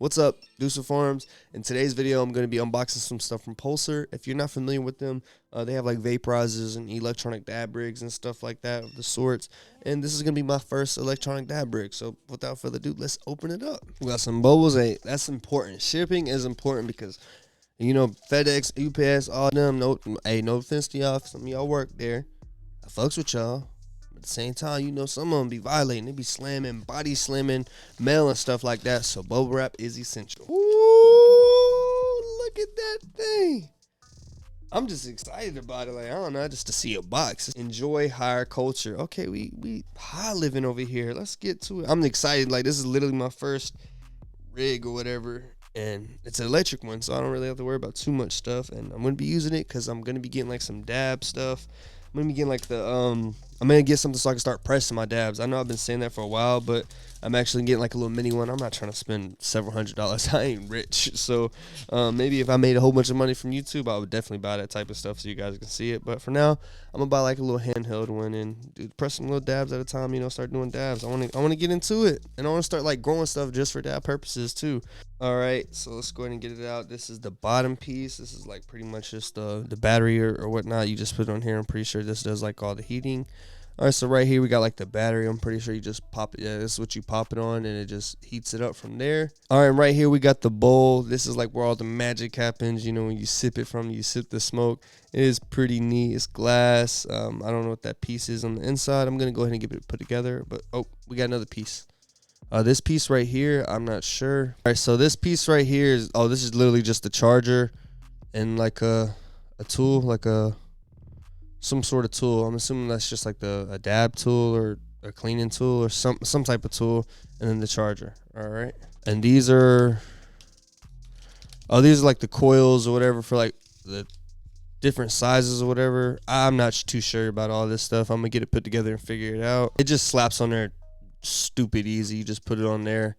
What's up, DUSAFARMS? In today's video, I'm going to be unboxing some stuff from Pulsar. If you're not familiar with them, they have like vaporizers and electronic dab rigs and stuff like that of the sorts. And this is going to be my first electronic dab rig. So without further ado, let's open it up. We got some bubbles. Hey, that's important. Shipping is important because, you know, FedEx, UPS, all them. No offense to y'all. Some of y'all work there. I fucks with y'all. At the same time, you know, some of them be violating. They be slamming, body slamming, mail and stuff like that. So bubble wrap is essential. Ooh, look at that thing. I'm just excited about it. Like, I don't know, just to see a box. Enjoy higher culture. Okay, we high living over here. Let's get to it. I'm excited. Like, this is literally my first rig or whatever. And it's an electric one, so I don't really have to worry about too much stuff. And I'm going to be using it because I'm going to be getting like some dab stuff. I'm going to be getting like I'm going to get something so I can start pressing my dabs. I know I've been saying that for a while, but I'm actually getting like a little mini one. I'm not trying to spend several $100s. I ain't rich. So maybe if I made a whole bunch of money from YouTube, I would definitely buy that type of stuff so you guys can see it. But for now, I'm going to buy like a little handheld one and do pressing little dabs at a time, you know, start doing dabs. I want to get into it. And I want to start like growing stuff just for dab purposes too. All right, so let's go ahead and get it out. This is the bottom piece. This is like pretty much just the battery or whatnot. You just put it on here. I'm pretty sure this does like all the heating. All right, so right here we got like the battery. I'm pretty sure you just pop it. Yeah, this is what you pop it on, and it just heats it up from there. All right, and right here we got the bowl. This is like where all the magic happens. You know, when you sip it from, you sip the smoke. It is pretty neat. It's glass. I don't know what that piece is on the inside. I'm gonna go ahead and get it put together. But oh, we got another piece. This piece right here, I'm not sure. All right, so this piece right here is this is literally just the charger and like a tool, like some sort of tool. I'm assuming that's just like a dab tool or a cleaning tool or some type of tool, and then the charger. All right, and these are like the coils or whatever for like the different sizes or whatever. I'm not too sure about all this stuff. I'm gonna get it put together and figure it out. It just slaps on there stupid easy. You just put it on there.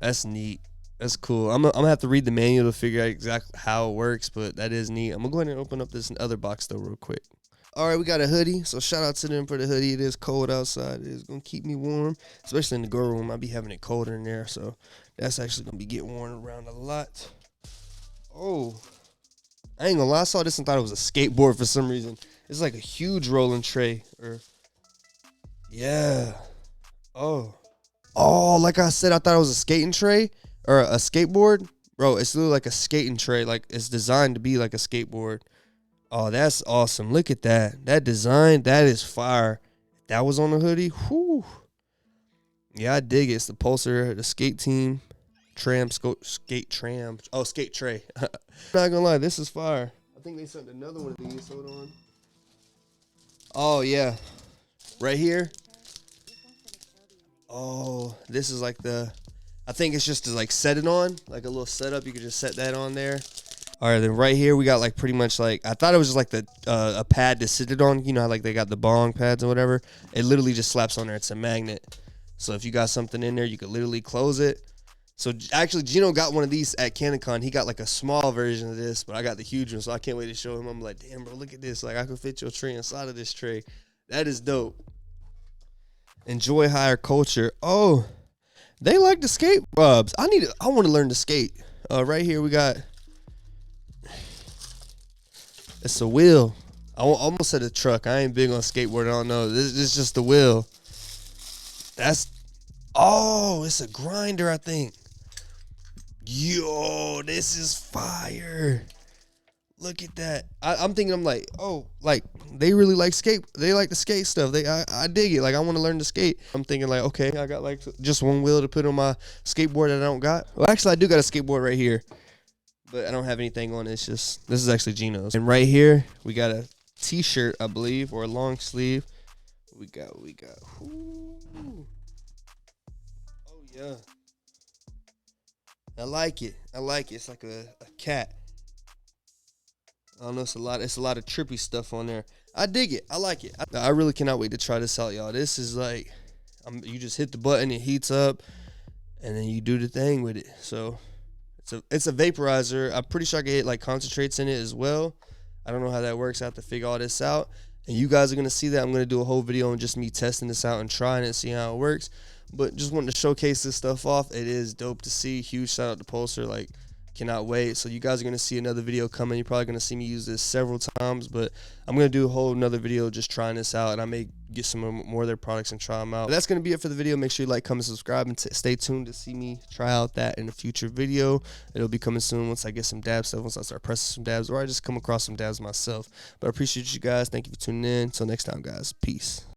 That's neat. That's cool. I'm gonna have to read the manual to figure out exactly how it works, but that is neat. I'm gonna go ahead and open up this other box though real quick. All right, we got a hoodie, so shout out to them for the hoodie. It is cold outside. It is going to keep me warm, especially in the grow room. I be having it colder in there, so that's actually going to be getting worn around a lot. Oh, I ain't going to lie. I saw this and thought it was a skateboard for some reason. It's like a huge rolling tray. Yeah. Oh, like I said, I thought it was a skating tray or a skateboard. Bro, it's literally like a skating tray. Like, it's designed to be like a skateboard. Oh, that's awesome. Look at that. That design, that is fire. That was on the hoodie. Whew. Yeah, I dig it. It's the Pulsar, the skate team, skate tray. Not gonna lie, this is fire. I think they sent another one of these. Hold on. Oh, yeah. Right here. Oh, this is like I think it's just to like set it on, like a little setup. You could just set that on there. All right, then right here we got like pretty much like, I thought it was just like a pad to sit it on. You know how like they got the bong pads or whatever. It literally just slaps on there. It's a magnet. So if you got something in there, you could literally close it. So actually, Gino got one of these at CanCon. He got like a small version of this, but I got the huge one, so I can't wait to show him. I'm like, damn, bro, look at this. Like, I could fit your tray inside of this tray. That is dope. Enjoy higher culture. Oh, they like the skate rubs. I want to learn to skate. Right here we got. It's a wheel. I almost said a truck. I ain't big on skateboard. I don't know. This is just the wheel. It's a grinder, I think. Yo, this is fire. Look at that. I'm thinking, I'm like, oh, like they really like skate. They like the skate stuff. I dig it. Like, I want to learn to skate. I'm thinking like, okay, I got like just one wheel to put on my skateboard that I don't got. Well, actually, I do got a skateboard right here, but I don't have anything on it. It's just, this is actually Gino's. And right here, we got a t-shirt, I believe, or a long sleeve. We got. Ooh. Oh, yeah. I like it. It's like a cat. I don't know, it's a lot of trippy stuff on there. I dig it. I like it. I really cannot wait to try this out, y'all. This is like, you just hit the button, it heats up, and then you do the thing with it. So it's a vaporizer. I'm pretty sure I can hit like concentrates in it as well. I don't know how that works. I have to figure all this out. And you guys are going to see that. I'm going to do a whole video on just me testing this out and trying it and seeing how it works. But just wanted to showcase this stuff off. It is dope to see. Huge shout out to Pulsar. Like, cannot wait. So you guys are going to see another video coming. You're probably going to see me use this several times, but I'm going to do a whole another video just trying this out, and I may get some more of their products and try them out. But that's going to be it for the video. Make sure you like, comment, subscribe, and stay tuned to see me try out that in a future video. It'll be coming soon once I get some dab stuff, once I start pressing some dabs, or I just come across some dabs myself. But I appreciate you guys. Thank you for tuning in. Until next time, guys. Peace.